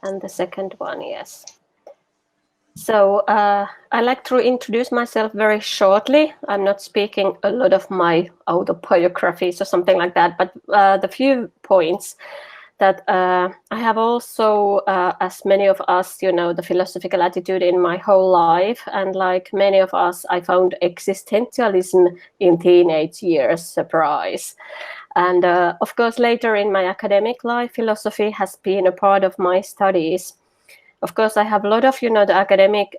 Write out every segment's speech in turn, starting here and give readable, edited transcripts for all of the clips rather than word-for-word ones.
And the second one, yes. So I like to introduce myself very shortly. I'm not speaking a lot of my autobiographies or something like that, but the few points that I have also, as many of us, the philosophical attitude in my whole life. And like many of us, I found existentialism in teenage years, surprise. And of course, later in my academic life, philosophy has been a part of my studies. Of course, I have a lot of, the academic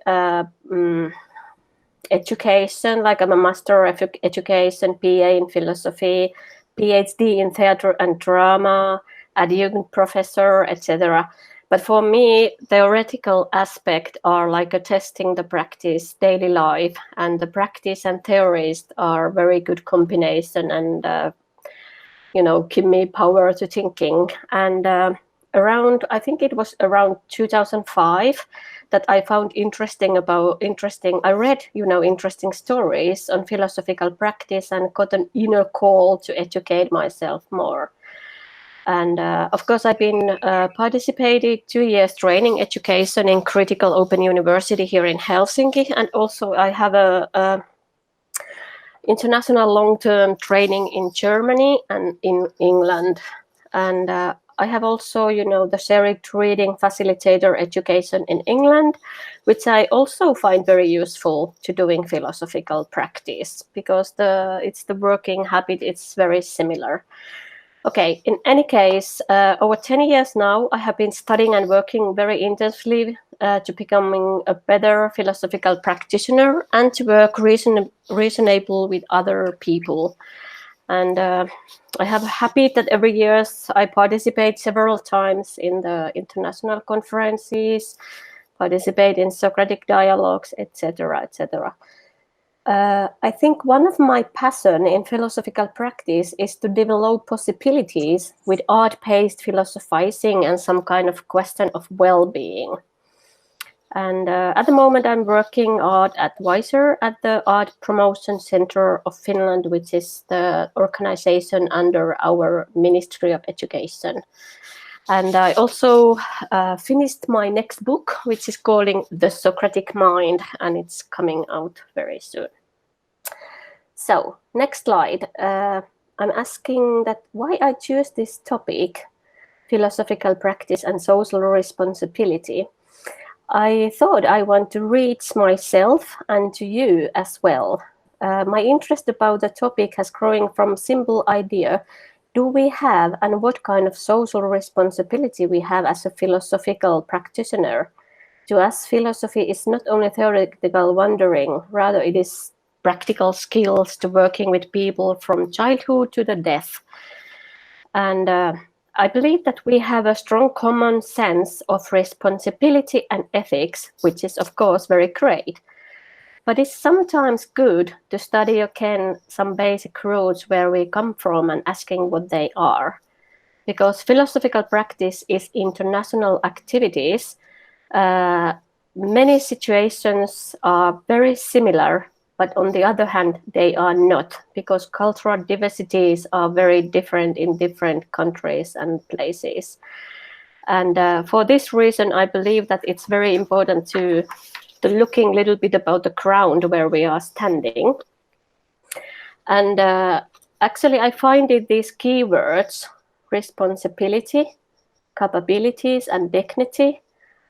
education, like I'm a Master of Education, PA in Philosophy, PhD in Theatre and Drama, adjunct professor, etc. But for me, theoretical aspect are like a testing the practice, daily life, and the practice and theories are very good combination and, give me power to thinking. And I think it was around 2005 that I found I read, interesting stories on philosophical practice and got an inner call to educate myself more. And of course, I've been participated 2 years training education in Critical Open University here in Helsinki. And also I have a international long-term training in Germany and in England. And I have also, the shared reading facilitator education in England, which I also find very useful to doing philosophical practice because it's the working habit, it's very similar. Okay, in any case, over 10 years now, I have been studying and working very intensely to becoming a better philosophical practitioner and to work reasonable with other people. And I have a habit that every year I participate several times in the international conferences, participate in Socratic dialogues, etc., etc. I think one of my passion in philosophical practice is to develop possibilities with art-based philosophizing and some kind of question of well-being. And at the moment, I'm working art advisor at the Art Promotion Center of Finland, which is the organization under our Ministry of Education. And I also finished my next book, which is called The Socratic Mind, and it's coming out very soon. So, next slide. I'm asking that why I choose this topic, philosophical practice and social responsibility. I thought I want to reach myself and to you as well. My interest about the topic has grown from simple idea, do we have and what kind of social responsibility we have as a philosophical practitioner? To us, philosophy is not only theoretical wondering, rather it is practical skills to working with people from childhood to the death. And I believe that we have a strong common sense of responsibility and ethics, which is of course very great. But it's sometimes good to study again some basic roots where we come from and asking what they are. Because philosophical practice is international activities. Many situations are very similar, but on the other hand, they are not, because cultural diversities are very different in different countries and places. And for this reason, I believe that it's very important to looking a little bit about the ground where we are standing. And actually, I find these keywords, responsibility, capabilities, and dignity.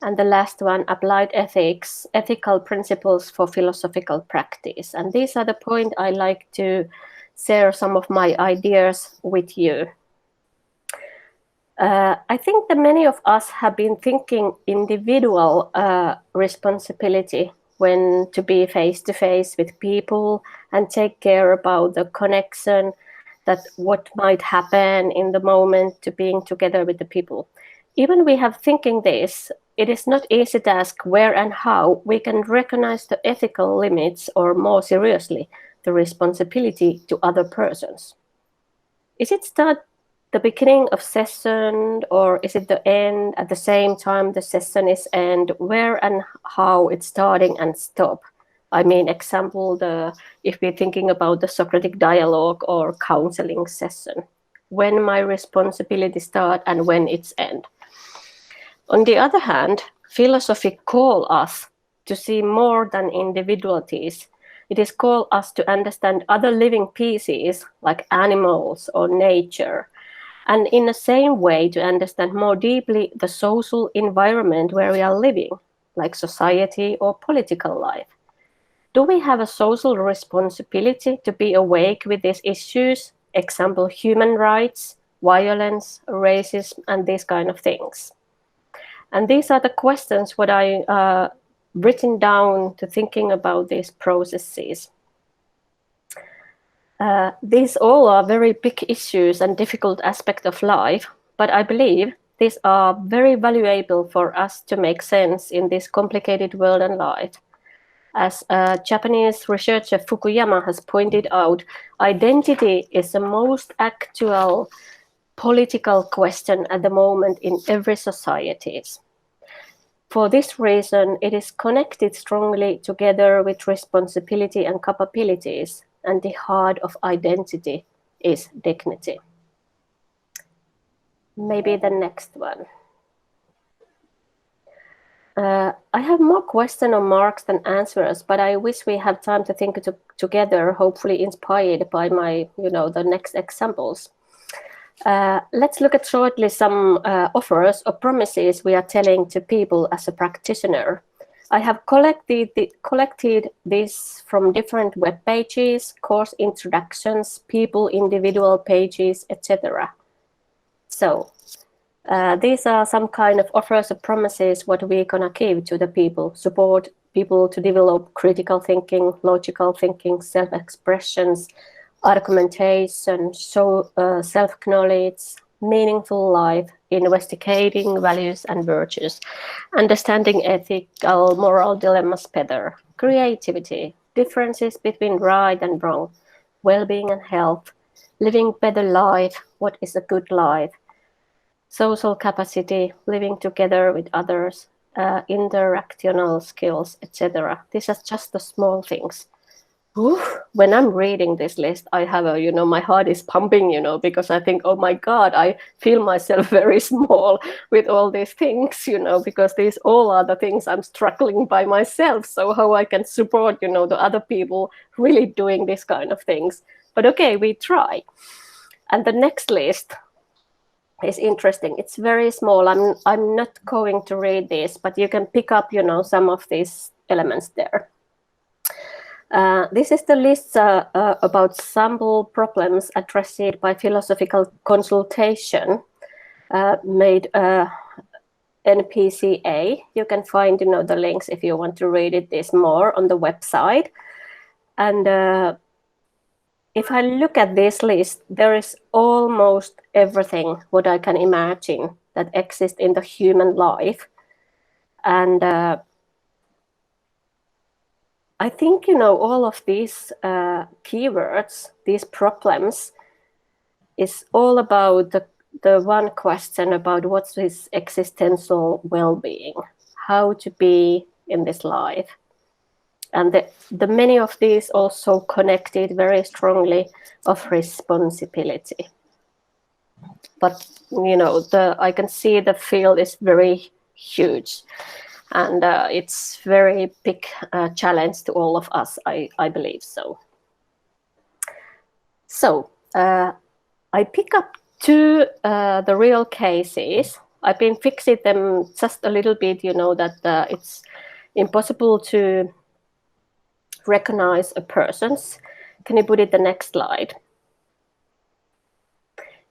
And the last one, applied ethics, ethical principles for philosophical practice. And these are the points I like to share some of my ideas with you. I think that many of us have been thinking individual responsibility when to be face-to-face with people and take care about the connection, that what might happen in the moment to being together with the people. Even we have thinking this, it is not easy to ask where and how we can recognize the ethical limits or more seriously, the responsibility to other persons. Is it start the beginning of session or is it the end at the same time the session is end? Where and how it's starting and stop? I mean, example, if we're thinking about the Socratic dialogue or counseling session, when my responsibility start and when it's end. On the other hand, philosophy calls us to see more than individualities. It is called us to understand other living pieces like animals or nature, and in the same way to understand more deeply the social environment where we are living, like society or political life. Do we have a social responsibility to be awake with these issues, example human rights, violence, racism, and these kind of things? And these are the questions what I written down to thinking about these processes. These all are very big issues and difficult aspects of life, but I believe these are very valuable for us to make sense in this complicated world and life. As Japanese researcher Fukuyama has pointed out, identity is the most actual political question at the moment in every society. For this reason, it is connected strongly together with responsibility and capabilities, and the heart of identity is dignity. Maybe the next one. I have more questions or marks than answers, but I wish we have time to think together, hopefully inspired by my, the next examples. Let's look at shortly some offers or promises we are telling to people as a practitioner. I have collected this from different web pages, course introductions, people, individual pages, etc. So these are some kind of offers or promises what we're gonna give to the people, support people to develop critical thinking, logical thinking, self-expressions, argumentation, self-knowledge, meaningful life, investigating values and virtues, understanding ethical, moral dilemmas better, creativity, differences between right and wrong, well-being and health, living better life, what is a good life, social capacity, living together with others, interactional skills, etc. These are just the small things. Oof, when I'm reading this list, I have my heart is pumping, because I think, oh my God, I feel myself very small with all these things, because these all are the things I'm struggling by myself. So how I can support, the other people really doing this kind of things. But okay, we try. And the next list is interesting. It's very small. I'm not going to read this, but you can pick up, some of these elements there. This is the list about sample problems addressed by philosophical consultation made NPCA. You can find the links if you want to read this more on the website. And if I look at this list, there is almost everything what I can imagine that exists in the human life. And I think, all of these keywords, these problems, is all about the one question about what's his existential well-being, how to be in this life. And the many of these also connected very strongly of responsibility. But, I can see the field is very huge. And it's very big challenge to all of us, I believe so. So I pick up two the real cases. I've been fixing them just a little bit, that it's impossible to recognize a person's. Can you put it the next slide?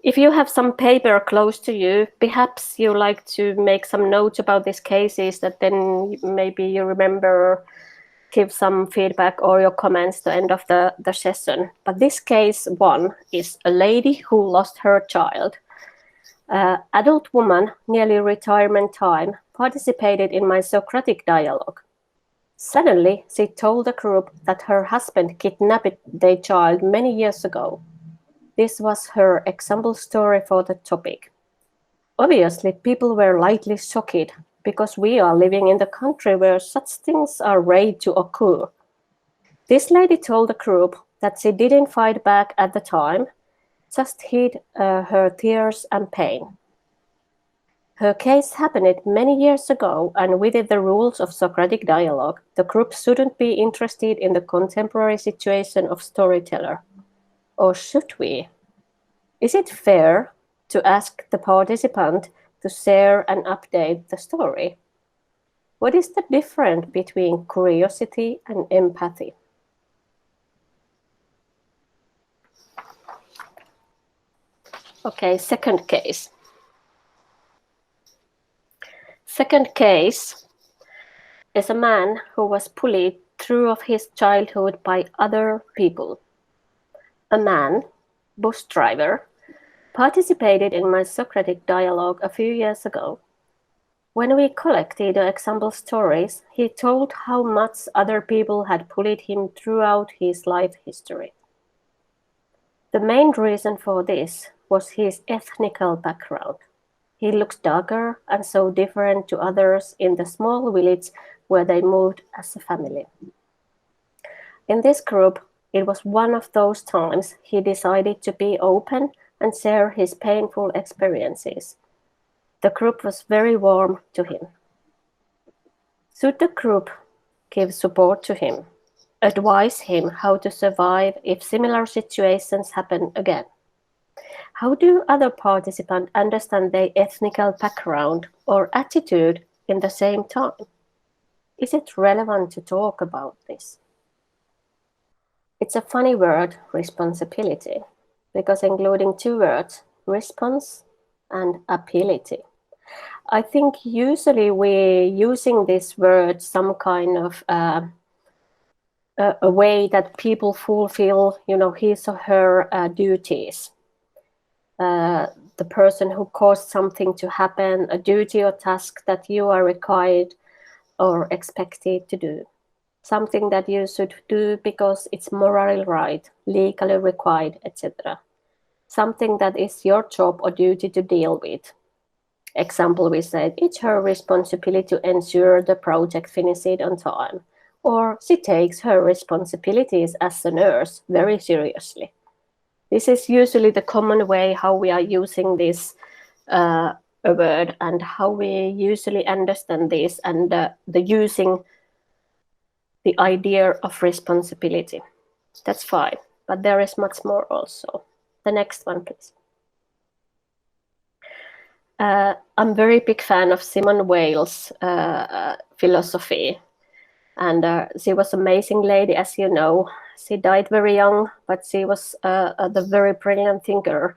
If you have some paper close to you, perhaps you like to make some notes about these cases that then maybe you remember, give some feedback or your comments to the end of the session. But this case one is a lady who lost her child. Adult woman, nearly retirement time, participated in my Socratic dialogue. Suddenly, she told the group that her husband kidnapped their child many years ago. This was her example story for the topic. Obviously, people were lightly shocked because we are living in the country where such things are rare to occur. This lady told the group that she didn't fight back at the time, just hid her tears and pain. Her case happened many years ago, and within the rules of Socratic dialogue, the group shouldn't be interested in the contemporary situation of storyteller. Or should we? Is it fair to ask the participant to share and update the story? What is the difference between curiosity and empathy? Okay, second case. Second case is a man who was bullied throughout his childhood by other people. A man, bus driver, participated in my Socratic dialogue a few years ago. When we collected the example stories, he told how much other people had bullied him throughout his life history. The main reason for this was his ethnical background. He looks darker and so different to others in the small village where they moved as a family. In this group, it was one of those times he decided to be open and share his painful experiences. The group was very warm to him. Should the group give support to him, advise him how to survive if similar situations happen again? How do other participants understand their ethnical background or attitude in the same time? Is it relevant to talk about this? It's a funny word, responsibility, because including two words, response and ability. I think usually we're using this word some kind of a way that people fulfill, his or her duties. The person who caused something to happen, a duty or task that you are required or expected to do. Something that you should do because it's morally right, legally required, etc. Something that is your job or duty to deal with. Example, we said, it's her responsibility to ensure the project finishes on time. Or she takes her responsibilities as a nurse very seriously. This is usually the common way how we are using this word and how we usually understand this and the using the idea of responsibility. That's fine, but there is much more also. The next one, please. I'm very big fan of Simone Weil's philosophy, and she was an amazing lady, as you know. She died very young, but she was the very brilliant thinker,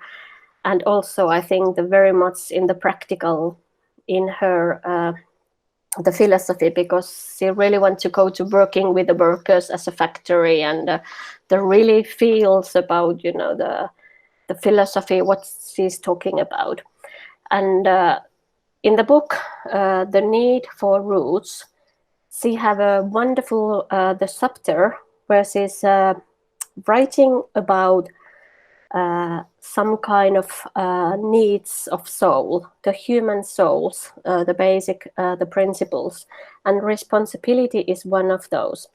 and also I think the very much in the practical in her the philosophy, because she really wants to go to working with the workers as a factory and the really feels about the philosophy what she's talking about. And in the book The Need for Roots, she have a wonderful the chapter where she's writing about some kind of needs of soul, the human souls, the basic, the principles, and responsibility is one of those.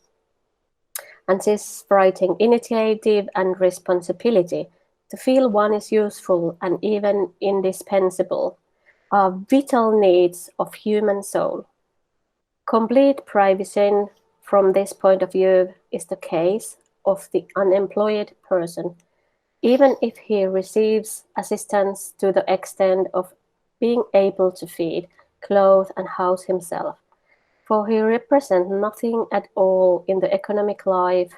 And she's writing initiative and responsibility to feel one is useful and even indispensable are vital needs of human soul. Complete privacy from this point of view is the case of the unemployed person, even if he receives assistance to the extent of being able to feed, clothe, and house himself, for he represents nothing at all in the economic life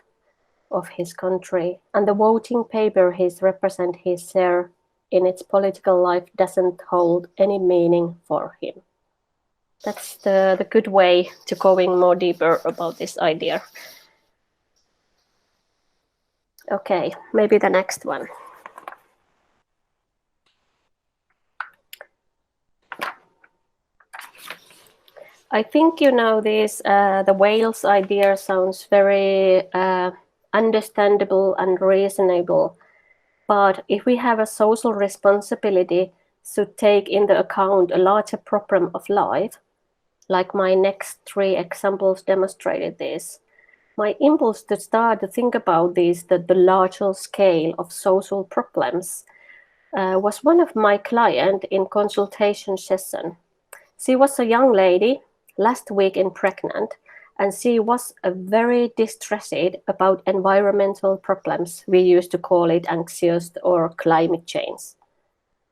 of his country, and the voting paper he represents his share in its political life doesn't hold any meaning for him. That's the good way to going more deeper about this idea. Okay, maybe the next one. I think this the Wales idea sounds very understandable and reasonable, but if we have a social responsibility to take into account a larger problem of life, like my next three examples demonstrated this, my impulse to start to think about this, the larger scale of social problems, was one of my client in consultation session. She was a young lady, last week in pregnant, and she was very distressed about environmental problems. We used to call it anxious or climate change.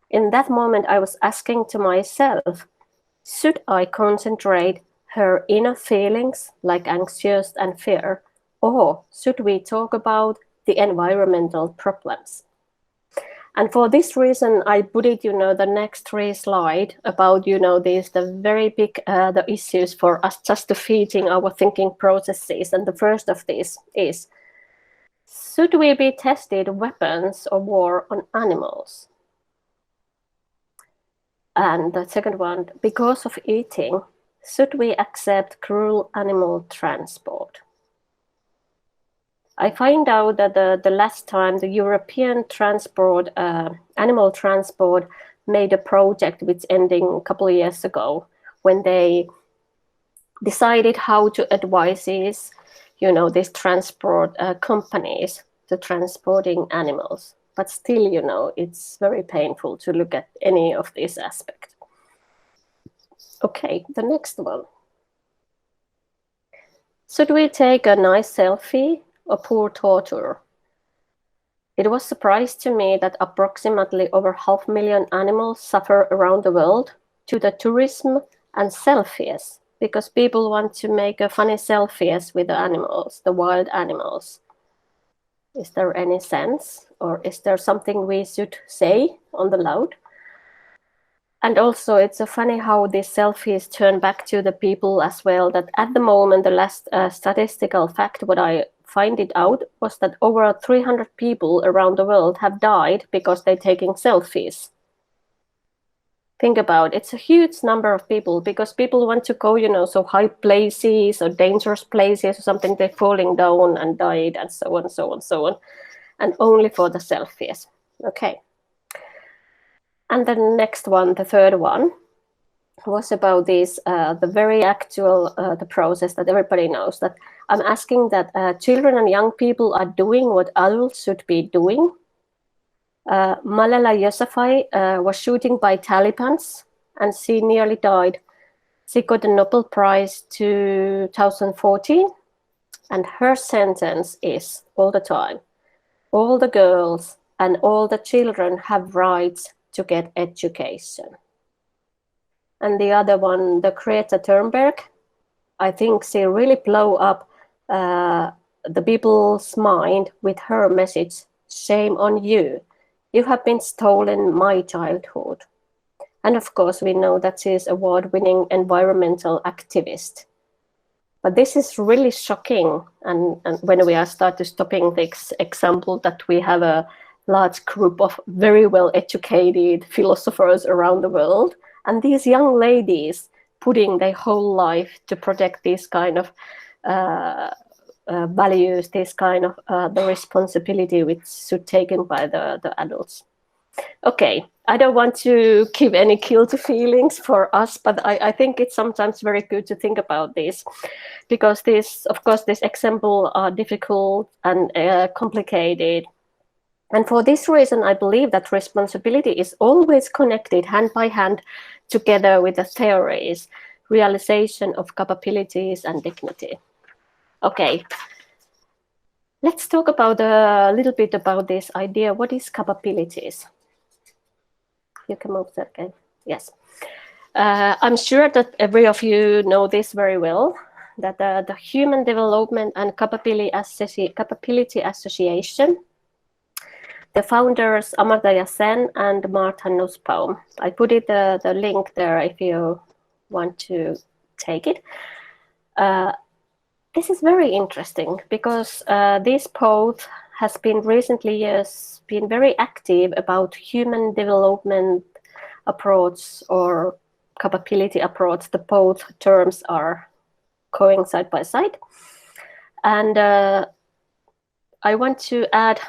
In that moment, I was asking to myself, should I concentrate her inner feelings like anxious and fear, or should we talk about the environmental problems? And for this reason, I put it, the next 3 slide about, the very big the issues for us just defeating our thinking processes. And the first of these is, should we be tested weapons of war on animals? And the second one, because of eating, should we accept cruel animal transport? I find out that the last time the European transport, animal transport, made a project which ending a couple of years ago, when they decided how to advise these transport companies to transporting animals. But still, it's very painful to look at any of these aspects. Okay, the next one. Should we take a nice selfie or poor torture? It was a surprise to me that approximately over 500,000 animals suffer around the world due to tourism and selfies, because people want to make a funny selfies with the animals, the wild animals. Is there any sense, or is there something we should say on the loud? And also, it's so funny how these selfies turn back to the people as well, that at the moment, the last statistical fact, what I find it out, was that over 300 people around the world have died because they're taking selfies. Think about it. It's a huge number of people, because people want to go, so high places or dangerous places or something, they're falling down and died and so on, so on, so on, and only for the selfies. Okay. And the next one, the third one, was about this, the very actual, the process that everybody knows, that I'm asking that children and young people are doing what adults should be doing. Malala Yousafzai was shooting by Talibans, and she nearly died. She got the Nobel Prize 2014, and her sentence is all the time, all the girls and all the children have rights to get education. And the other one, the Greta Thunberg, I think she really blew up the people's mind with her message, shame on you. You have been stolen my childhood. And of course, we know that she is an award-winning environmental activist. But this is really shocking. And when we are start to stopping this example that we have a large group of very well-educated philosophers around the world, and these young ladies putting their whole life to protect these kind of values, this kind of the responsibility which should taken by the adults. Okay, I don't want to give any guilty feelings for us, but I think it's sometimes very good to think about this, because this, of course, this example are difficult and complicated. And for this reason, I believe that responsibility is always connected hand by hand together with the theories, realization of capabilities and dignity. Okay, let's talk about a little bit about this idea. What is capabilities? You can move that, okay? Yes. I'm sure that every of you know this very well, that the Human Development and Capability Association, the founders Amartya Sen and Martha Nussbaum. I put it the link there if you want to take it. This is very interesting, because this both has been recently years been very active about human development approach or capability approach. The both terms are going side by side. And I want to add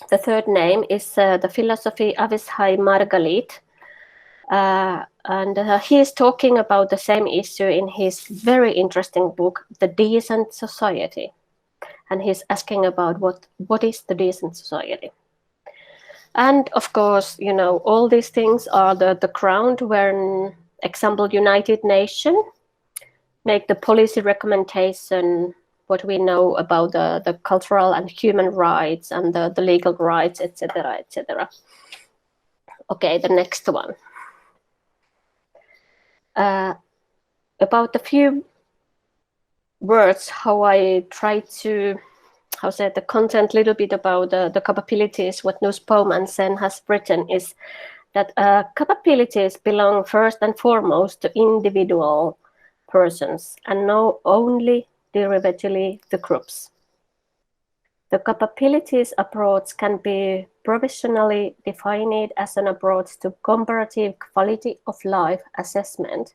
the third name is the philosophy Avishai Margalit. And he is talking about the same issue in his very interesting book, The Decent Society. And he's asking about what is the decent society. And of course, all these things are the ground when, example, United Nations make the policy recommendation, what we know about the cultural and human rights and the legal rights, etc., etc. Okay, the next one. About a few words, how I try to, the content, little bit about the capabilities, what Nussbaum and Sen has written is that capabilities belong first and foremost to individual persons and not only derivatively to groups. The capabilities approach can be provisionally defined as an approach to comparative quality of life assessment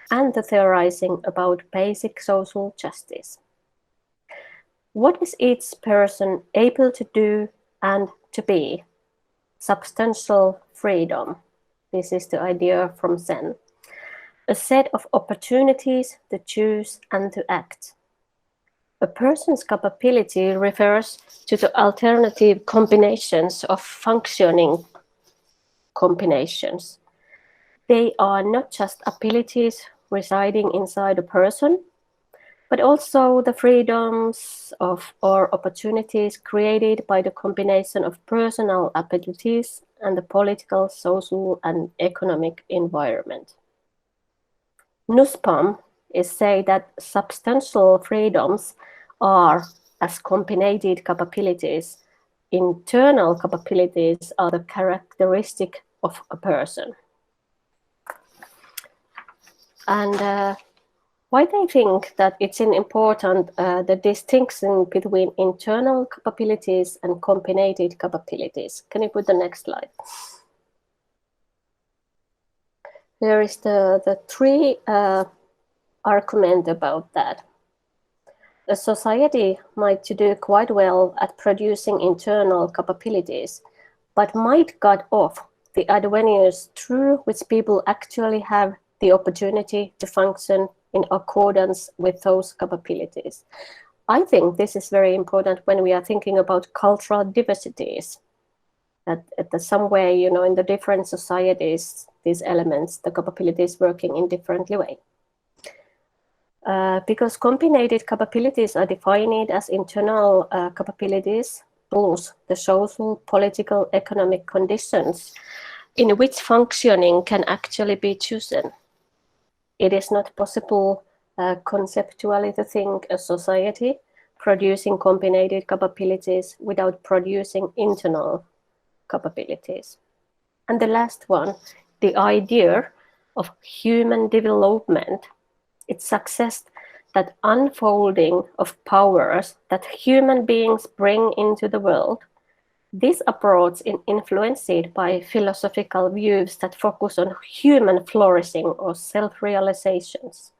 and the theorizing about basic social justice. What is each person able to do and to be? Substantial freedom. This is the idea from Zen. A set of opportunities to choose and to act. A person's capability refers to the alternative combinations of functioning combinations. They are not just abilities residing inside a person, but also the freedoms of or opportunities created by the combination of personal abilities and the political, social, and economic environment. Nussbaum is say that substantial freedoms are, as combined capabilities, internal capabilities are the characteristic of a person. And why they think that it's important the distinction between internal capabilities and combined capabilities. Can you put the next slide? There is the three argument about that. A society might do quite well at producing internal capabilities, but might cut off the avenues through which people actually have the opportunity to function in accordance with those capabilities. I think this is very important when we are thinking about cultural diversities, that some way, in the different societies, these elements, the capabilities working in differently way. Because combined capabilities are defined as internal capabilities plus the social, political, economic conditions in which functioning can actually be chosen. It is not possible conceptually to think a society producing combined capabilities without producing internal capabilities. And the last one, the idea of human development. It suggests that unfolding of powers that human beings bring into the world. This approach is influenced by philosophical views that focus on human flourishing or self-realizations.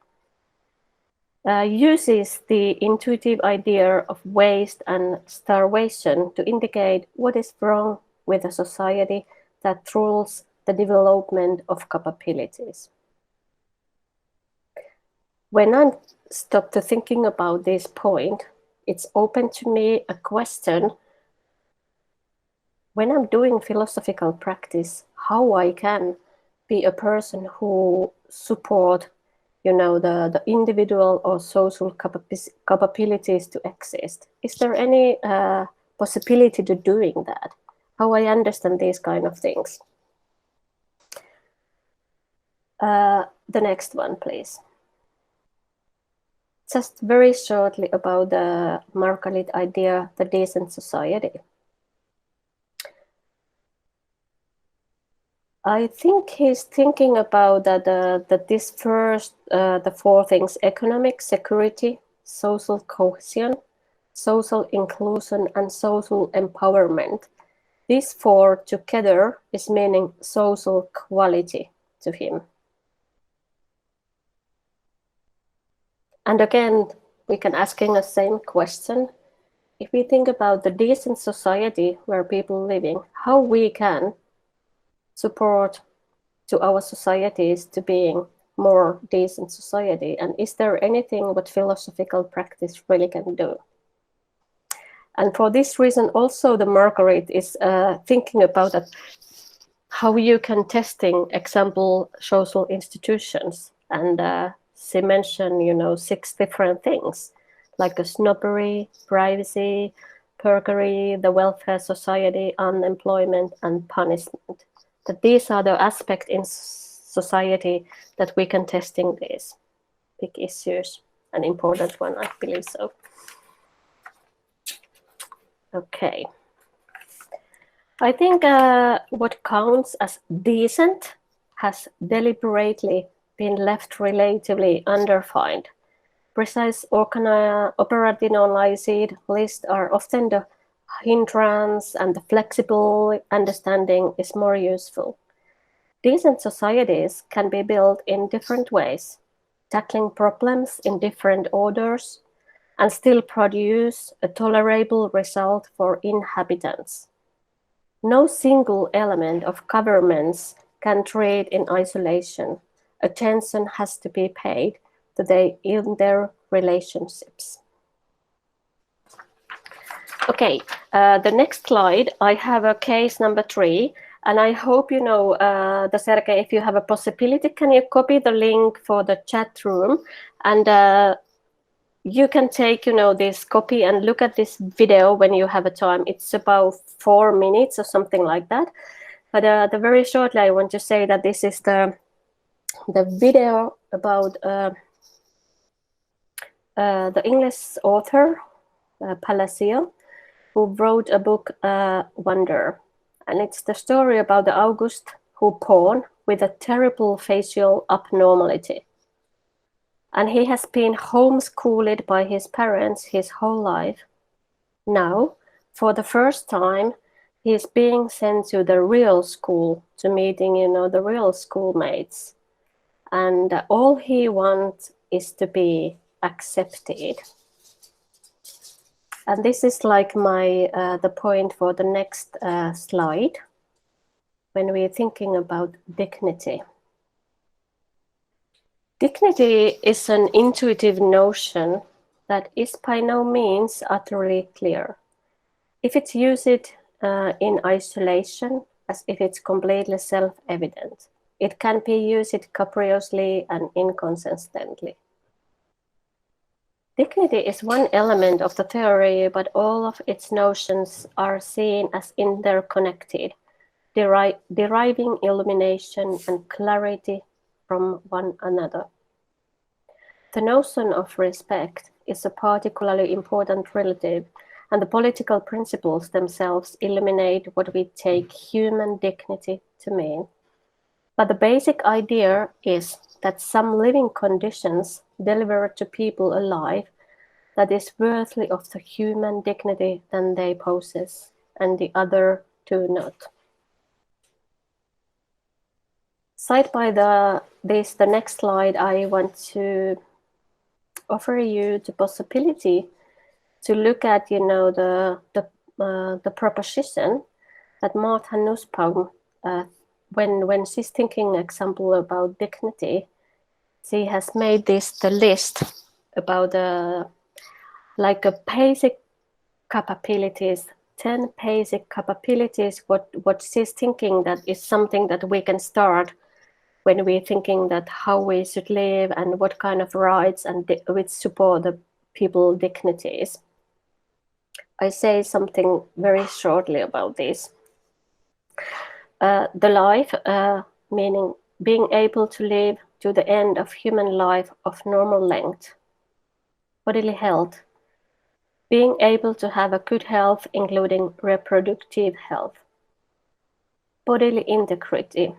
Uses the intuitive idea of waste and starvation to indicate what is wrong with a society that thwarts the development of capabilities. When I stop to thinking about this point, it's open to me a question. When I'm doing philosophical practice, how I can be a person who support, the individual or social capabilities to exist. Is there any possibility to doing that? How I understand these kind of things. The next one, please. Just very shortly about the Margalit idea, the decent society. I think he's thinking about that this first, the four things: economic security, social cohesion, social inclusion, and social empowerment. These four together is meaning social quality to him. And again, we can asking the same question. If we think about the decent society where people living, how we can support to our societies to being more decent society, and is there anything what philosophical practice really can do? And for this reason, also the Margaret is thinking about that, how you can testing example social institutions. And she mentioned, 6 different things, like a snobbery, privacy, purgatory, the welfare society, unemployment, and punishment. That these are the aspects in society that we can testing these big issues. An important one, I believe so. Okay. I think what counts as decent has deliberately been left relatively underdefined. Precise operationalized lists are often the hindrance, and the flexible understanding is more useful. Decent societies can be built in different ways, tackling problems in different orders, and still produce a tolerable result for inhabitants. No single element of governments can trade in isolation. Attention has to be paid to in their relationships. Okay, the next slide, I have a case number 3, and I hope the Sergei, if you have a possibility, can you copy the link for the chat room, and you can take this copy and look at this video when you have a time. It's about 4 minutes or something like that. But the very shortly, I want to say that this is the video about the English author Palacio, who wrote a book, Wonder. And it's the story about the August who born with a terrible facial abnormality. And he has been homeschooled by his parents his whole life. Now, for the first time, he is being sent to the real school to meeting, the real schoolmates. And all he wants is to be accepted. And this is like the point for the next slide, when we're thinking about dignity. Dignity is an intuitive notion that is by no means utterly clear. If it's used in isolation, as if it's completely self-evident, it can be used capriciously and inconsistently. Dignity is one element of the theory, but all of its notions are seen as interconnected, deriving illumination and clarity from one another. The notion of respect is a particularly important relative, and the political principles themselves illuminate what we take human dignity to mean. But the basic idea is that some living conditions deliver to people a life that is worthy of the human dignity than they possess, and the other do not. Side by the next slide, I want to offer you the possibility to look at, the proposition that Martha Nussbaum, when she's thinking example about dignity, she has made the list about like a basic capabilities, 10 basic capabilities, what she's thinking that is something that we can start when we're thinking that how we should live and what kind of rights and which support the people dignities. I say something very shortly about this. The life, meaning being able to live to the end of human life of normal length. Bodily health, being able to have a good health, including reproductive health. Bodily integrity,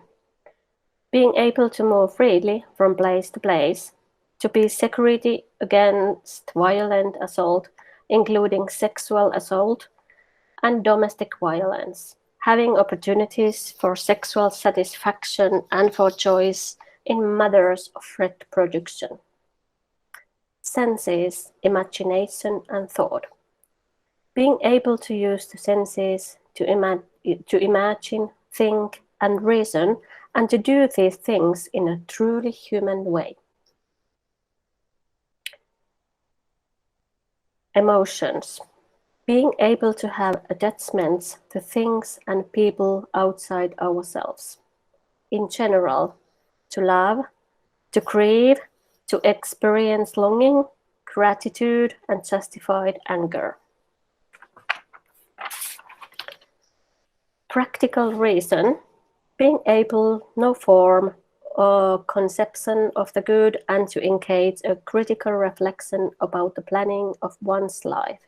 being able to move freely from place to place, to be security against violent assault, including sexual assault and domestic violence, having opportunities for sexual satisfaction and for choice in matters of reproduction. Senses, imagination and thought, being able to use the senses to imagine, think and reason, and to do these things in a truly human way. Emotions, being able to have attachments to things and people outside ourselves. In general, to love, to grieve, to experience longing, gratitude, and justified anger. Practical reason, being able, no form or conception of the good, and to engage a critical reflection about the planning of one's life.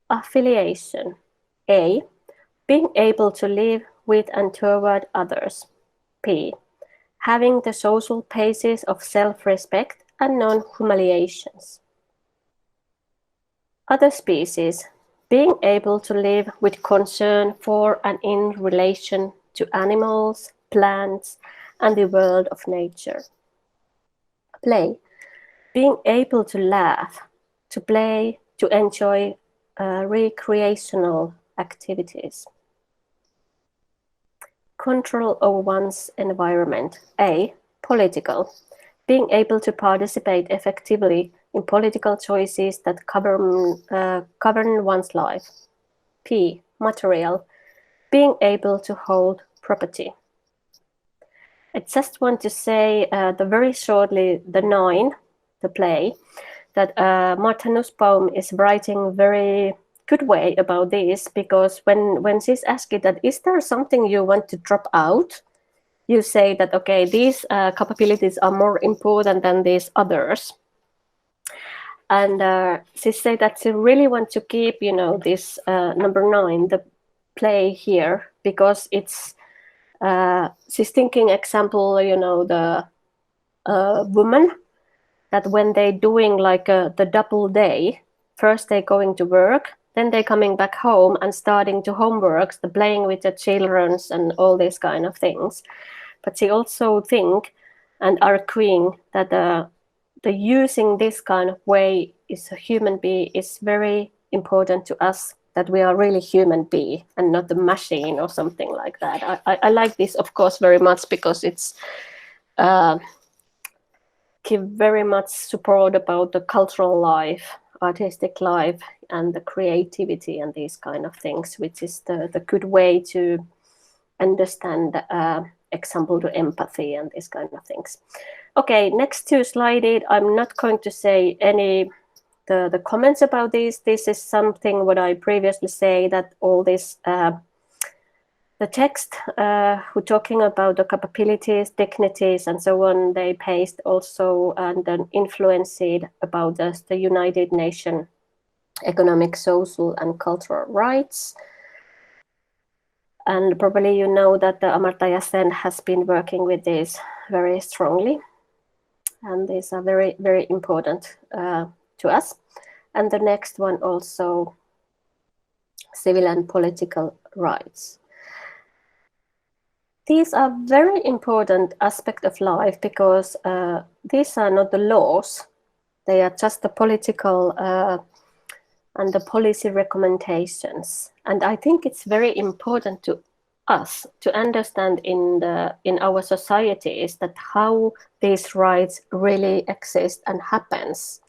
Affiliation, A, being able to live with and toward others. B, having the social basis of self-respect and non-humiliations. Other species, being able to live with concern for and in relation to animals, plants, and the world of nature. Play, being able to laugh, to play, to enjoy recreational activities. Control over one's environment. A, political, being able to participate effectively in political choices that govern one's life. P, material, being able to hold property. I just want to say very shortly the 9, the play, that Martha Nussbaum is writing very good way about this, because when she's asked that, is there something you want to drop out? You say that, okay, these capabilities are more important than these others. And she said that she really wants to keep, this number 9, the play here, because it's, she's thinking example, the woman, that when they doing like the double day, first they going to work, then they coming back home and starting to homeworks, the playing with the childrens and all these kind of things. But she also think and arguing that the using this kind of way is a human being is very important to us, that we are really human being and not the machine or something like that. I like this, of course, very much, because it's give very much support about the cultural life, artistic life, and the creativity and these kind of things, which is the good way to understand, example, to empathy and these kind of things. Okay, next two slide. I'm not going to say any the comments about this. This is something what I previously say, that all this the text who talking about the capabilities, dignities, and so on, they paste also and then influenced about the United Nations economic, social, and cultural rights. And probably you know that the Amartya Sen has been working with this very strongly. And these are very, very important to us. And the next one also, civil and political rights. These are very important aspect of life, because these are not the laws. They are just the political and the policy recommendations. And I think it's very important to us to understand in our societies that how these rights really exist and happens.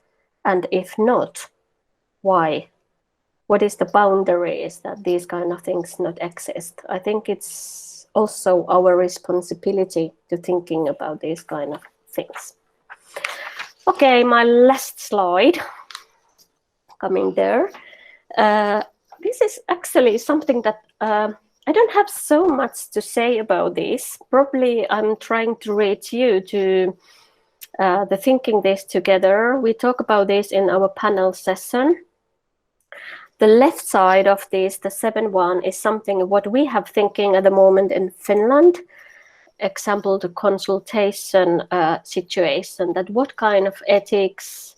And if not, why? What is the boundaries that these kind of things not exist? I think it's also our responsibility to thinking about these kind of things. Okay, my last slide coming there. This is actually something that I don't have so much to say about this. Probably I'm trying to reach you to the thinking this together. We talk about this in our panel session. The left side of this, the 7.1, is something what we have thinking at the moment in Finland. Example, the consultation situation, that what kind of ethics,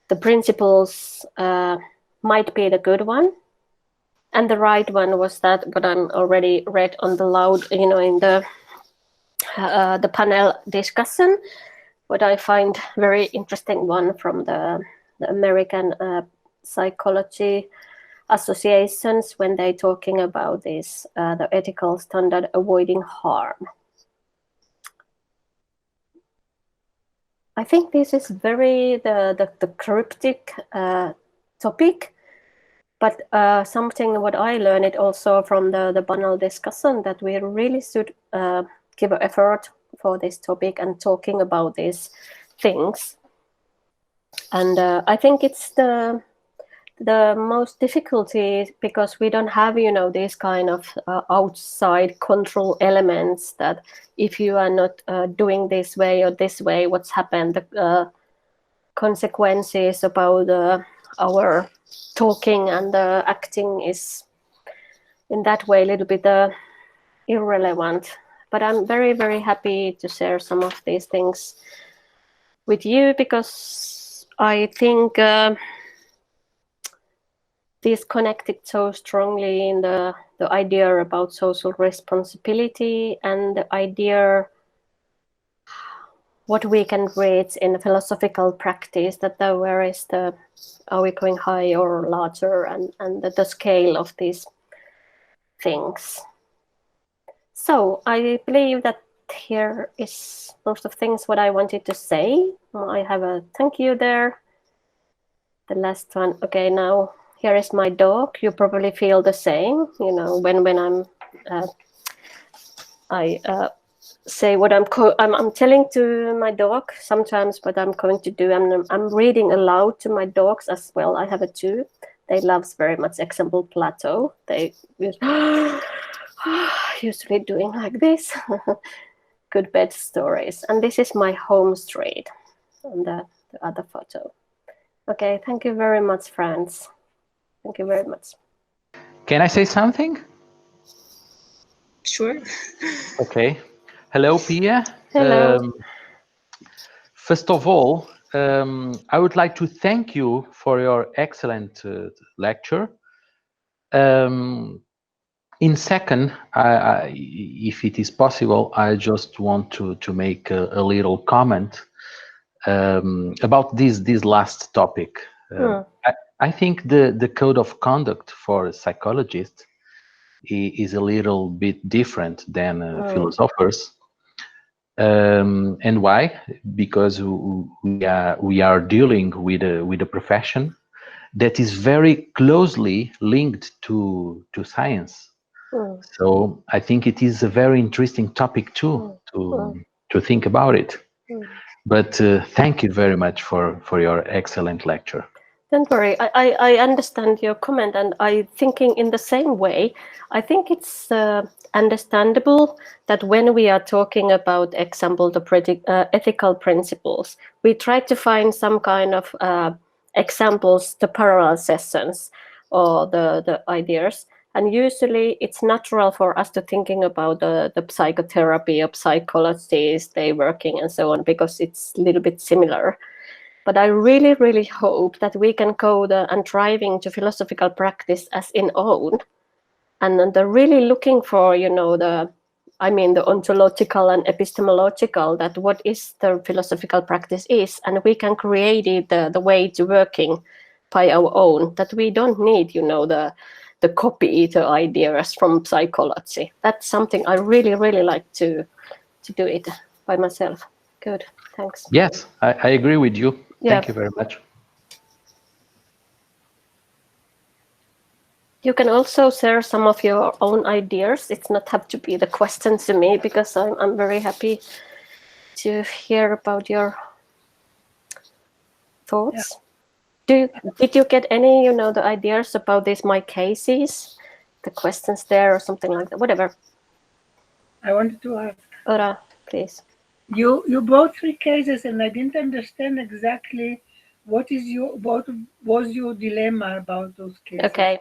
the principles might be the good one. And the right one was that what I'm already read on the loud, in the panel discussion, what I find very interesting one from the American psychology associations, when they talking about this, the ethical standard avoiding harm. I think this is very the cryptic topic, But something what I learned also from the panel discussion, that we really should give an effort for this topic and talking about these things. And I think it's the most difficulty because we don't have, these kind of outside control elements that if you are not doing this way or this way, what's happened, the consequences about our talking and acting is in that way a little bit irrelevant. But I'm very, very happy to share some of these things with you because I think this connected so strongly in the idea about social responsibility and the idea what we can reach in philosophical practice, that where is are we going high or larger, and the scale of these things. So I believe that here is most of things what I wanted to say. I have a thank you there. The last one. Okay, now here is my dog. You probably feel the same, when I'm I say what I'm telling to my dog sometimes what I'm going to do. I'm reading aloud to my dogs as well. I have a two. They loves very much. Example, Plato. They usually doing like this. Good bed stories. And this is my home street on the other photo. Okay, thank you very much, friends. Thank you very much. Can I say something? Sure. Okay. Hello, Pia. Hello. First of all, I would like to thank you for your excellent lecture. In second, if it is possible, I just want to make a little comment about this last topic. I think the code of conduct for psychologists is a little bit different than philosophers. And why? Because we are dealing with a profession that is very closely linked to science. So I think it is a very interesting topic too to think about it. But thank you very much for your excellent lecture. Don't worry, I understand your comment, and I thinking in the same way. I think it's understandable that when we are talking about, example, the ethical principles, we try to find some kind of examples, the parallel sessions or the ideas. And usually it's natural for us to thinking about the psychotherapy of psychologists, they working and so on, because it's a little bit similar. But I really, really hope that we can go and driving to philosophical practice as in own. And they're really looking for, the ontological and epistemological, that what is the philosophical practice is, and we can create it the way to working by our own, that we don't need, the copy the ideas from psychology. That's something I really, really like to do it by myself. Good, thanks. Yes, I agree with you. Yeah. Thank you very much. You can also share some of your own ideas. It's not have to be the question to me, because I'm very happy to hear about your thoughts. Yeah. Did you get any, the ideas about these my cases, the questions there or something like that? Whatever. I wanted to ask. Ora, please. You brought 3 cases, and I didn't understand exactly what was your dilemma about those cases. Okay.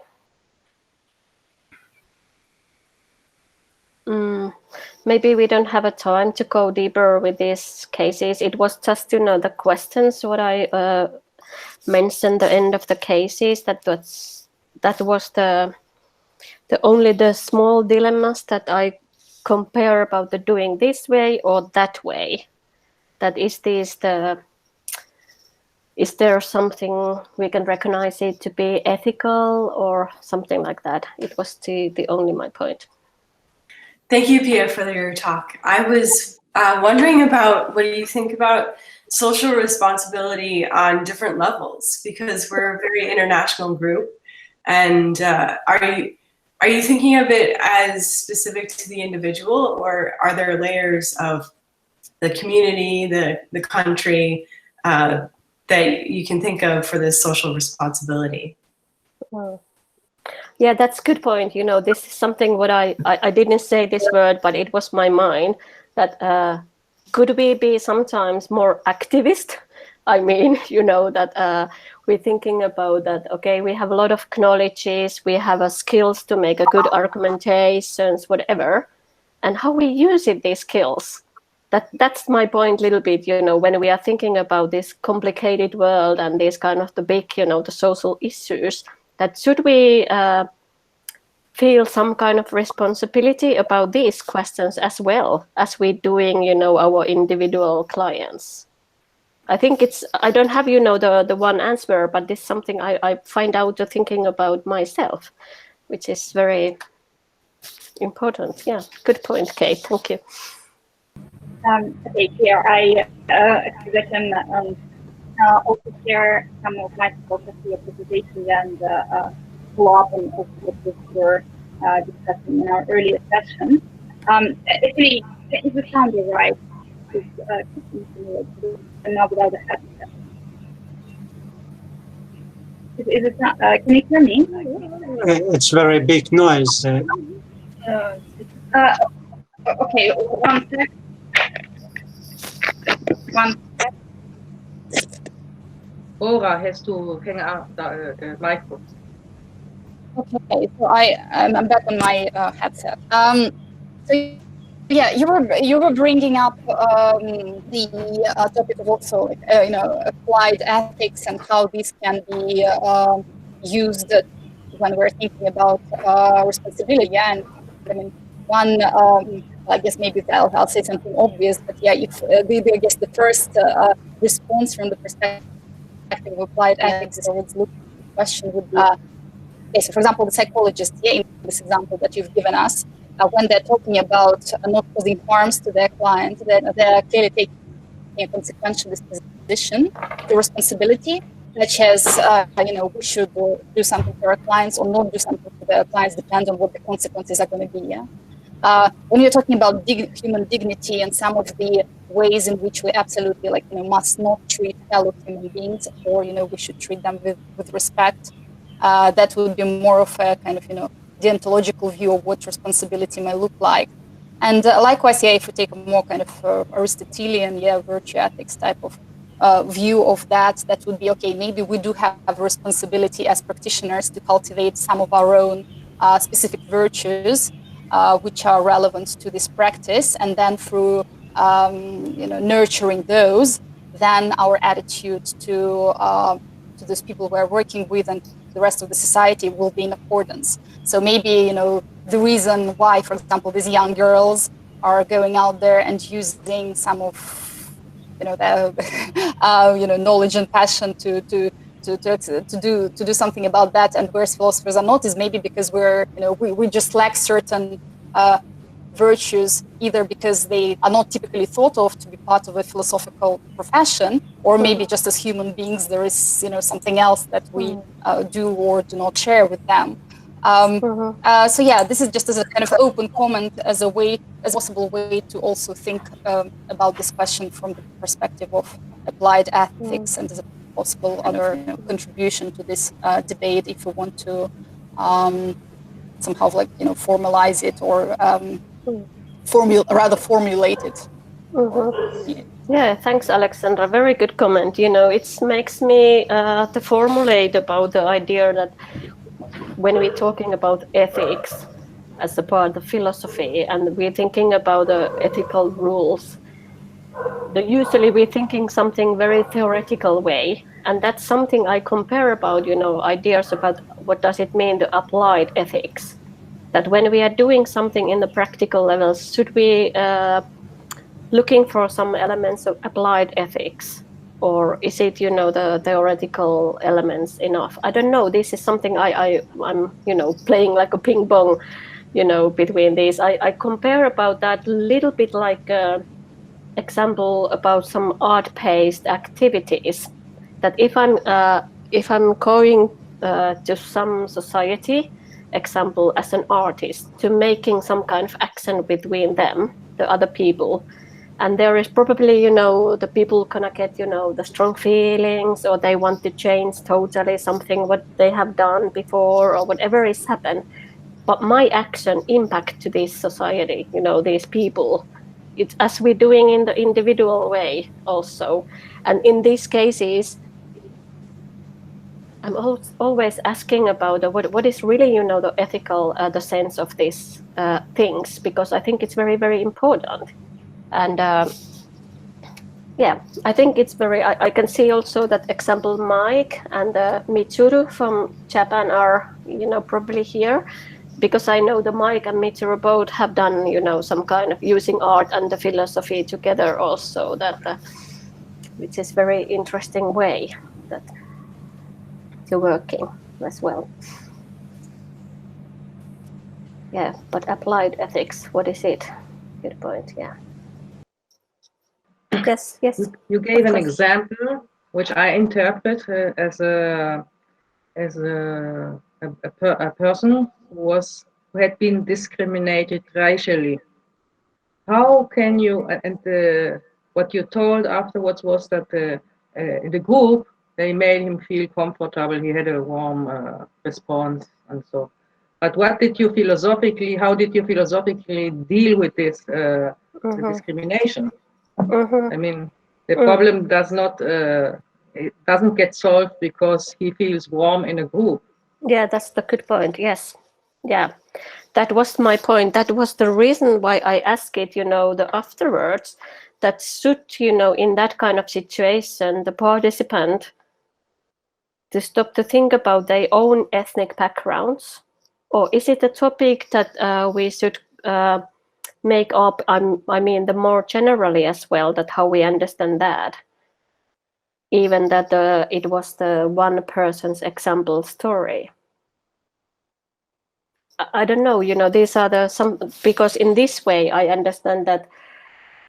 Maybe we don't have a time to go deeper with these cases. It was just the questions what I mentioned the end of the cases. That was the only the small dilemmas that I compare about the doing this way or that way. That is there something we can recognize it to be ethical or something like that? It was the only my point. Thank you, Pia, for your talk. I was wondering about what do you think about social responsibility on different levels, because we're a very international group. And are you thinking of it as specific to the individual, or are there layers of the community, the country that you can think of for this social responsibility? Yeah, that's a good point. This is something what I didn't say this word, but it was my mind that could we be sometimes more activist? I mean, that we're thinking about that, okay, we have a lot of knowledges, we have skills to make a good argumentations, whatever, and how we use these skills. That's my point a little bit, when we are thinking about this complicated world and these kind of the big, the social issues, that should we feel some kind of responsibility about these questions as well as we're doing, our individual clients. I think I don't have, the one answer, but this is something I find out thinking about myself, which is very important. Yeah, good point, Kate. Thank you. Okay, here I can also share some of my thoughts of your presentation and follow up on what we were discussing in our earlier session. Actually, if it sounds right, now without the headset. Is it not, can you hear me? It's very big noise. Okay, one sec. One sec. Laura has to hang up the microphone. Okay, so I'm back on my headset. So yeah, you were bringing up the topic of also applied ethics and how this can be used when we're thinking about responsibility. Yeah, and I mean one. I guess maybe I'll say something obvious, but yeah, if I guess the first response from the perspective of applied ethics towards looking at the question would be. Okay, so for example, the psychologists, yeah, in this example that you've given us, when they're talking about not causing harms to their client, they're clearly taking a consequential disposition to responsibility, such as, we should do something for our clients or not do something for their clients, depend on what the consequences are going to be. Yeah. When you're talking about human dignity and some of the ways in which we absolutely must not treat fellow human beings, or we should treat them with respect. That would be more of a kind of deontological view of what responsibility may look like. And likewise, yeah, if we take a more kind of Aristotelian, virtue ethics type of view of that would be, okay, maybe we do have a responsibility as practitioners to cultivate some of our own specific virtues, which are relevant to this practice, and then through nurturing those, then our attitude to those people we're working with and the rest of the society will be in accordance. So maybe, the reason why, for example, these young girls are going out there and using some of, their, knowledge and passion to do something about that, and whereas philosophers are not, is maybe because we just lack certain virtues, either because they are not typically thought of to be part of a philosophical profession, or maybe just as human beings there is something else that we do or do not share with them. So yeah, this is just as a kind of open comment, as a possible way to also think about this question from the perspective of applied ethics, and as a possible other contribution to this debate, if we want to somehow formalize it or formulate it. Yeah, thanks, Alexandra. Very good comment. It makes me to formulate about the idea that when we're talking about ethics as a part of philosophy, and we're thinking about the ethical rules, usually we're thinking something very theoretical way, and that's something I compare about, ideas about what does it mean to applied ethics. That when we are doing something in the practical levels, should we looking for some elements of applied ethics, or is it the theoretical elements enough? I don't know. This is something I'm playing like a ping pong, between these. I compare about that a little bit like example about some art-based activities. That if I'm going to some society, example as an artist, to making some kind of action between them, the other people. And there is probably, the people gonna get, the strong feelings, or they want to change totally something what they have done before, or whatever is happened. But my action impact to this society, these people. It's as we're doing in the individual way also. And in these cases, I'm always asking about what is really, the ethical, the sense of these things, because I think it's very, very important. And yeah, I think it's very, I can see also that example Mike and Mitsuru from Japan are, probably here, because I know the Mike and Mitsuru both have done, some kind of using art and the philosophy together also, that which is very interesting way that you're working as well. Yeah, but applied ethics, what is it? Good point, yeah. Yes. You gave an example which I interpret as a person who had been discriminated racially. How can you, and what you told afterwards was that in the group, they made him feel comfortable. He had a warm response and so. But how did you philosophically deal with this the discrimination? I mean, the problem it doesn't get solved because he feels warm in a group. Yeah, that's the good point. Yes. Yeah, that was my point. That was the reason why I asked it, the afterwards, that should, in that kind of situation, the participant to stop to think about their own ethnic backgrounds, or is it a topic that we should make up, I mean, the more generally as well, that how we understand that, even that it was the one person's example story. I don't know, these are because in this way I understand that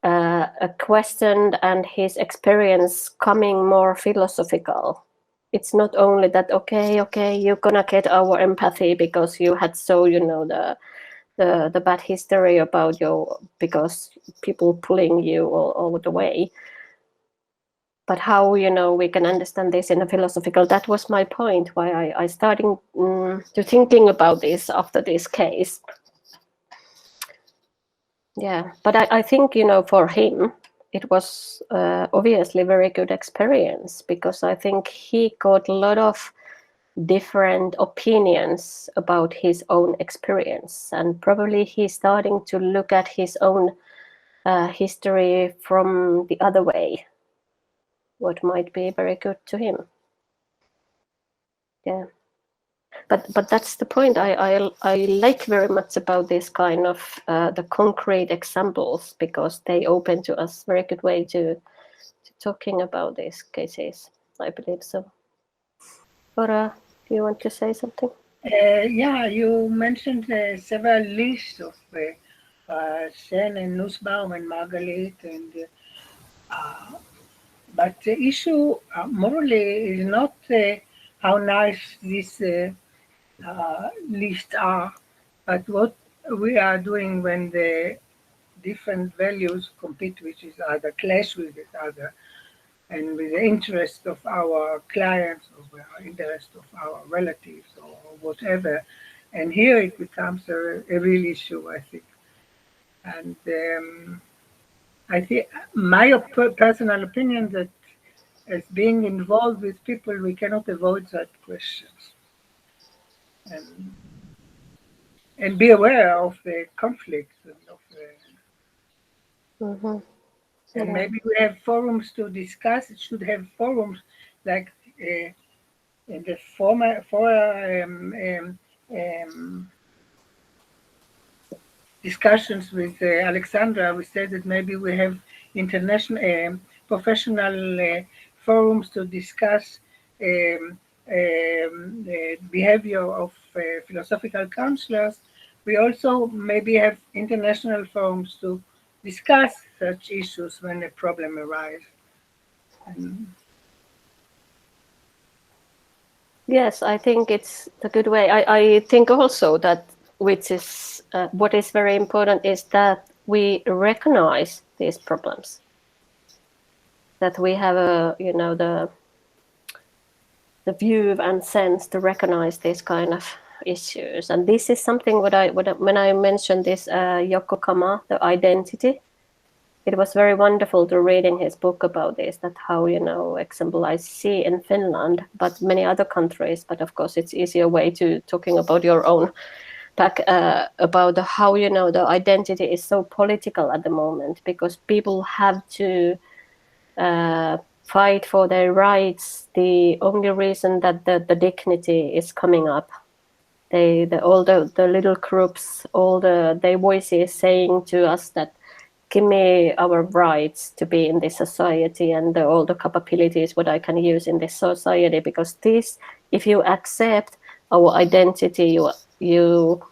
a question and his experience coming more philosophical. It's not only that, okay, you're gonna get our empathy because you had the bad history about because people pulling you all the way. But how, we can understand this in a philosophical, that was my point, why I started to thinking about this after this case. Yeah, but I think, for him, it was obviously very good experience, because I think he got a lot of different opinions about his own experience, and probably he's starting to look at his own history from the other way, what might be very good to him. Yeah, but that's the point I like very much about this kind of the concrete examples, because they open to us very good way to talking about these cases, I believe so. Ora, do you want to say something? Yeah, you mentioned several lists of Sen and Nussbaum and Margalit, and but the issue morally is not how nice these lists are, but what we are doing when the different values compete with each other, clash with each other, and with the interest of our clients or the interest of our relatives or whatever. And here it becomes a real issue, I think. And I think my personal opinion that as being involved with people, we cannot avoid such questions. And be aware of the conflicts and of the, and maybe we have forums to discuss. It should have forums like in the former discussions with Alexandra. We said that maybe we have international professional forums to discuss behavior of philosophical counselors. We also maybe have international forums to discuss such issues when a problem arises. Yes, I think it's a good way. I think also that which is what is very important is that we recognize these problems. That we have a the view and sense to recognize these kind of issues. And this is something when I mentioned this Yoko Kama, the identity. It was very wonderful to read in his book about this, that how, example, I see in Finland, but many other countries, but of course it's easier way to talking about your own back, about how, the identity is so political at the moment, because people have to fight for their rights. The only reason that the dignity is coming up, all the little groups, all their voices saying to us that give me our rights to be in this society and all the capabilities what I can use in this society, because this, if you accept our identity, you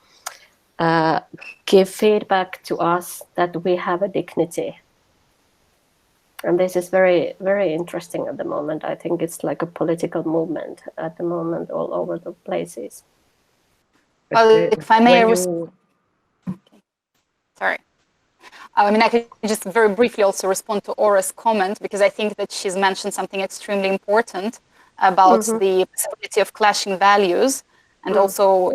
give feedback to us that we have a dignity. And this is very, very interesting at the moment. I think it's like a political movement at the moment all over the places. Well, if I may, sorry. I mean, I could just very briefly also respond to Aura's comment, because I think that she's mentioned something extremely important about the possibility of clashing values. And also,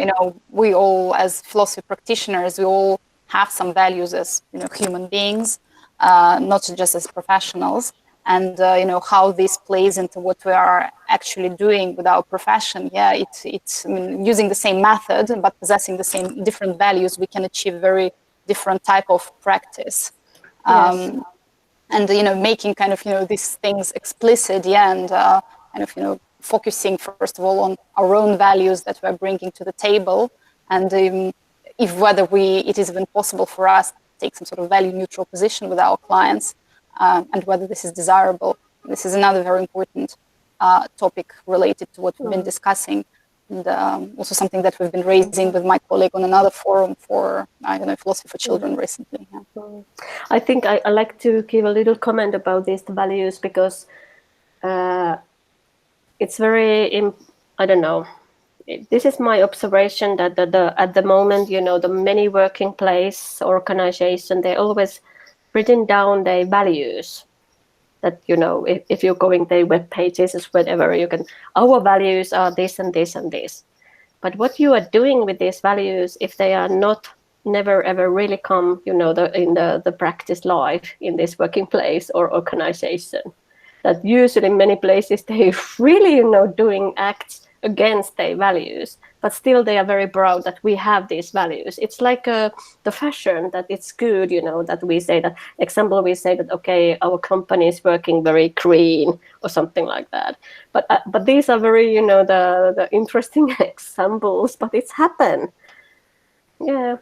we all, as philosophy practitioners, we all have some values as, human beings, not just as professionals. And, how this plays into what we are actually doing with our profession. Yeah, it's I mean, using the same method, but possessing the same different values, we can achieve very different type of practice. Yes. And making kind of these things explicit, and kind of focusing first of all on our own values that we're bringing to the table, and if whether it is even possible for us to take some sort of value neutral position with our clients, and whether this is desirable. This is another very important topic related to what we've been discussing. And also something that we've been raising with my colleague on another forum for, philosophy for children recently. Yeah. I think I like to give a little comment about these values, because it's very, I don't know, this is my observation that at the moment, the many working place organization, they always written down their values. That, if you're going their web pages or whatever, you can, our values are this and this and this. But what you are doing with these values, if they are not never ever really come, in the practice life in this working place or organization, that usually in many places they really, doing acts against their values, but still they are very proud that we have these values. It's like the fashion, that it's good, that we say that, example, we say that, okay, our company is working very green or something like that. But these are very, the interesting examples, but it's happened. Yeah.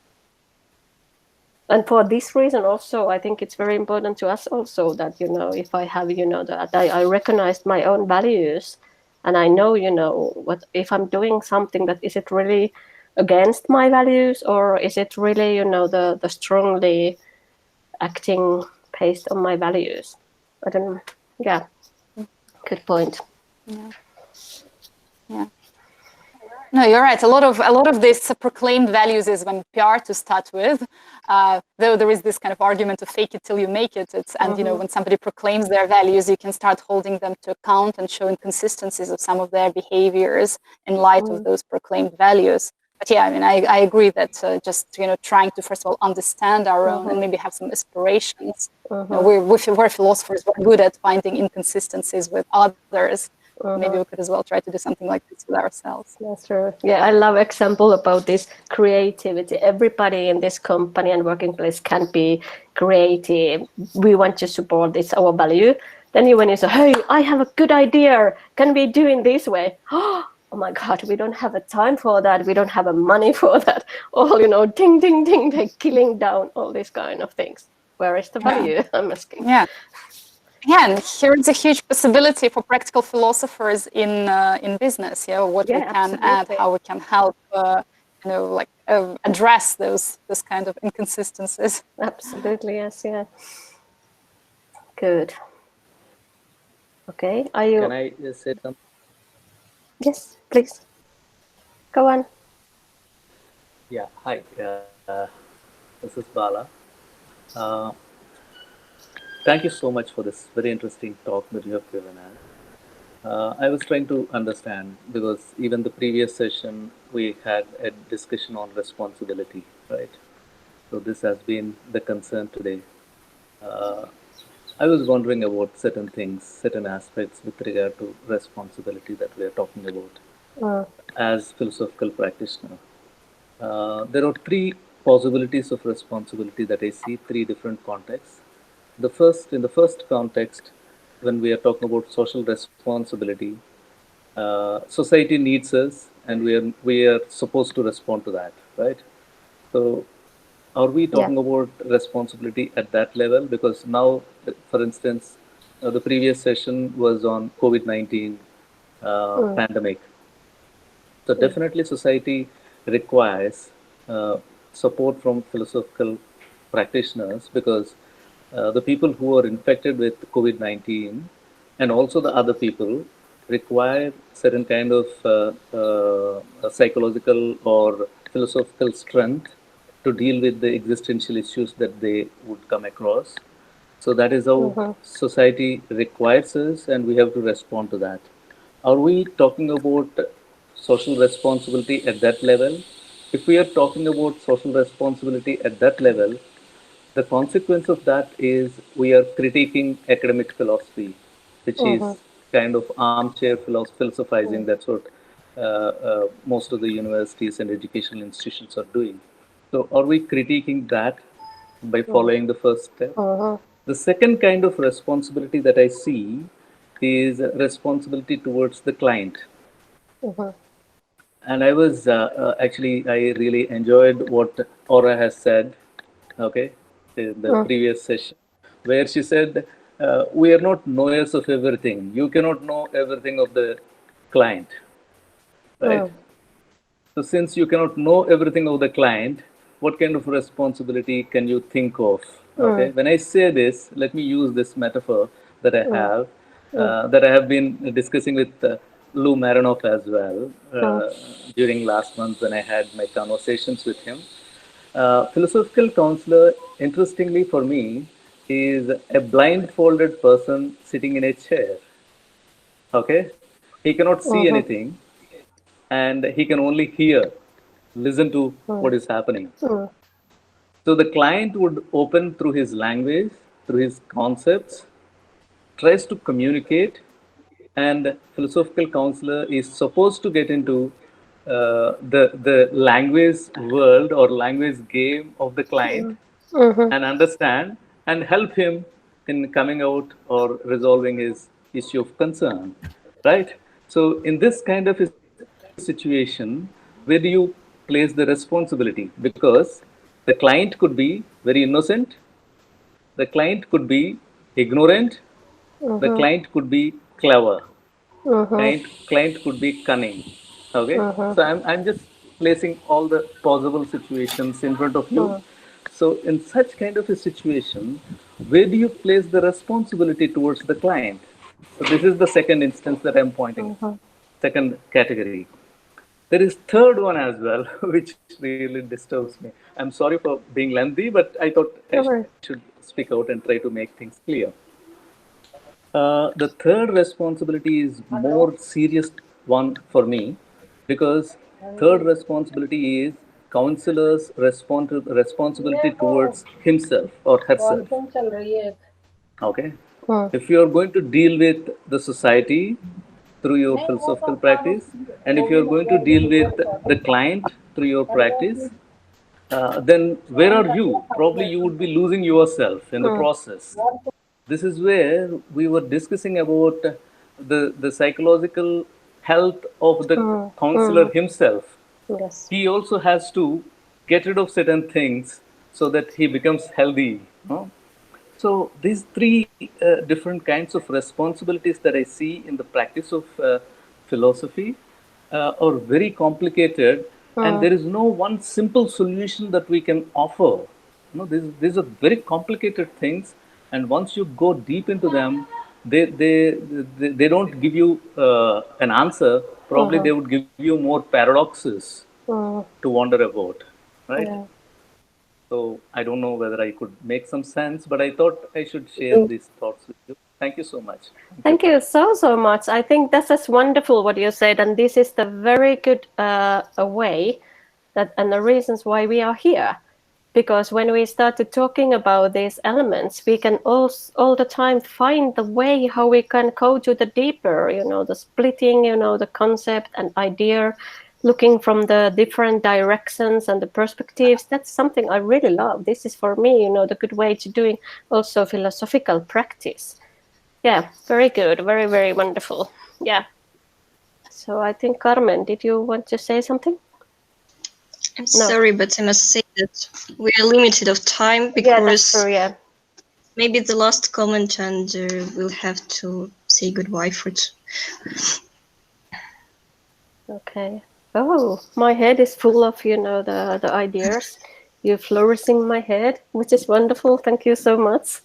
And for this reason also, I think it's very important to us also that, if I have, that I recognize my own values, and I know, what if I'm doing something that, is it really against my values, or is it really, the strongly acting based on my values? I don't know. Yeah. Good point. Yeah. Yeah. No, you're right. A lot of this proclaimed values is when PR to start with, though there is this kind of argument of fake it till you make it. And when somebody proclaims their values, you can start holding them to account and show inconsistencies of some of their behaviors in light of those proclaimed values. But yeah, I mean, I agree that just trying to first of all understand our own and maybe have some aspirations. We're philosophers. We're good at finding inconsistencies with others. Maybe we could as well try to do something like this with ourselves. That's true. Yeah, I love example about this creativity. Everybody in this company and working place can be creative. We want to support this, our value. Then when you say, hey, I have a good idea, can we do in this way? Oh my God, we don't have a time for that. We don't have a money for that. All, ding, ding, ding, they're killing down all these kind of things. Where is the value? I'm asking. Yeah. Yeah, and here is a huge possibility for practical philosophers in business. Yeah, what we can add, how we can help, address those kind of inconsistencies. Absolutely, yes, yeah. Good. Okay, are you? Can I just say something? Yes, please. Go on. Yeah, hi. This is Bala. Uh, Thank you so much for this very interesting talk that you have given us. I was trying to understand because even the previous session we had a discussion on responsibility, right? So this has been the concern today. Uh, I was wondering about certain things, certain aspects with regard to responsibility that we are talking about Mm, as philosophical practitioner. There are three possibilities of responsibility that I see, three different contexts. In the first context, when we are talking about social responsibility, society needs us, and we are supposed to respond to that, right? So, are we yeah. talking about responsibility at that level? Because now, for instance, the previous session was on COVID-19 Mm, pandemic. So mm, definitely, society requires uh, support from philosophical practitioners because the people who are infected with COVID-19 and also the other people require certain kind of psychological or philosophical strength to deal with the existential issues that they would come across. So that is how mhm, society requires us, and we have to respond to that. Are we talking about social responsibility at that level? If we are talking about social responsibility at that level, the consequence of that is we are critiquing academic philosophy, which mhm, is kind of armchair philosophizing. mm, That's what most of the universities and educational institutions are doing. So, are we critiquing that by mm, following the first step? mhm, The second kind of responsibility that I see is responsibility towards the client. mhm, And I was actually, I really enjoyed what Aura has said, okay, in the mm, previous session, where she said, we are not knowers of everything. You cannot know everything of the client, right? mm, So since you cannot know everything of the client, what kind of responsibility can you think of? Okay, mm, when I say this, let me use this metaphor mm, that I have been discussing with Lou Marinoff as well mm, during last month when I had my conversations with him. Philosophical counselor, interestingly for me, is a blindfolded person sitting in a chair. Okay, he cannot see mhm, anything, and he can only hear, listen to mm, what is happening. mm, So the client would open through his language, through his concepts, tries to communicate, and philosophical counselor is supposed to get into the language world or language game of the client mm, mhm, and understand and help him in coming out or resolving his issue of concern, right? So in this kind of a situation, where do you place the responsibility? Because the client could be very innocent, the client could be ignorant, the mhm, client could be clever, mhm, client could be cunning. Okay, mhm, so I'm just placing all the possible situations in front of you. mm, So in such kind of a situation, where do you place the responsibility towards the client? So this is the second instance that I'm pointing, mhm. second category. There is third one as well, which really disturbs me. I'm sorry for being lengthy, but I thought I No should worries. speak out and try to make things clear. The third responsibility is more serious one for me because third responsibility is counselor's responsibility towards himself or herself. Okay, Mm, if you are going to deal with the society through your philosophical practice, and if you are going to deal with the client through your practice, then where are you? Probably you would be losing yourself in the mm, process. This is where we were discussing about the psychological health of the mm, counselor mm. himself. Yes. He also has to get rid of certain things so that he becomes healthy. No? So these three different kinds of responsibilities that I see in the practice of philosophy are very complicated, and Mm, there is no one simple solution that we can offer. These are very complicated things, and once you go deep into them, they don't give you an answer, probably they would give you more paradoxes Mm. to wonder about, right? Yeah. So I don't know whether I could make some sense, but I thought I should share these thoughts with you. Thank you so much. Thank you so much. I think this is wonderful what you said, and this is the very good a way that, and the reasons why we are here. Because when we started talking about these elements, we can all the time find the way how we can go to the deeper, the splitting, the concept and idea, looking from the different directions and the perspectives. That's something I really love. This is for me, the good way to doing also philosophical practice. Yeah, very good. Very, very wonderful. Yeah. So I think, Carmen, did you want to say something? I'm sorry, but I must say that we are limited of time because Yeah, that's true, yeah. maybe the last comment, and we'll have to say goodbye for it. Okay. Oh, my head is full of, the ideas. You're flourishing my head, which is wonderful. Thank you so much.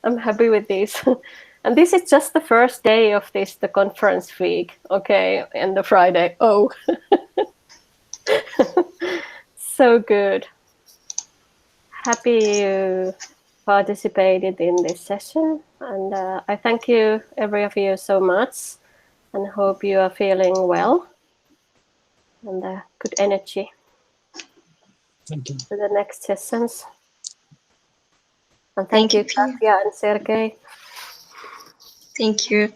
I'm happy with this. And this is just the first day of the conference week. Okay, and the Friday. Oh, so good. Happy you participated in this session. And I thank you, every of you, so much. And hope you are feeling well and good energy. Thank you. For the next sessions. And thank you, Katja and Sergey. Thank you.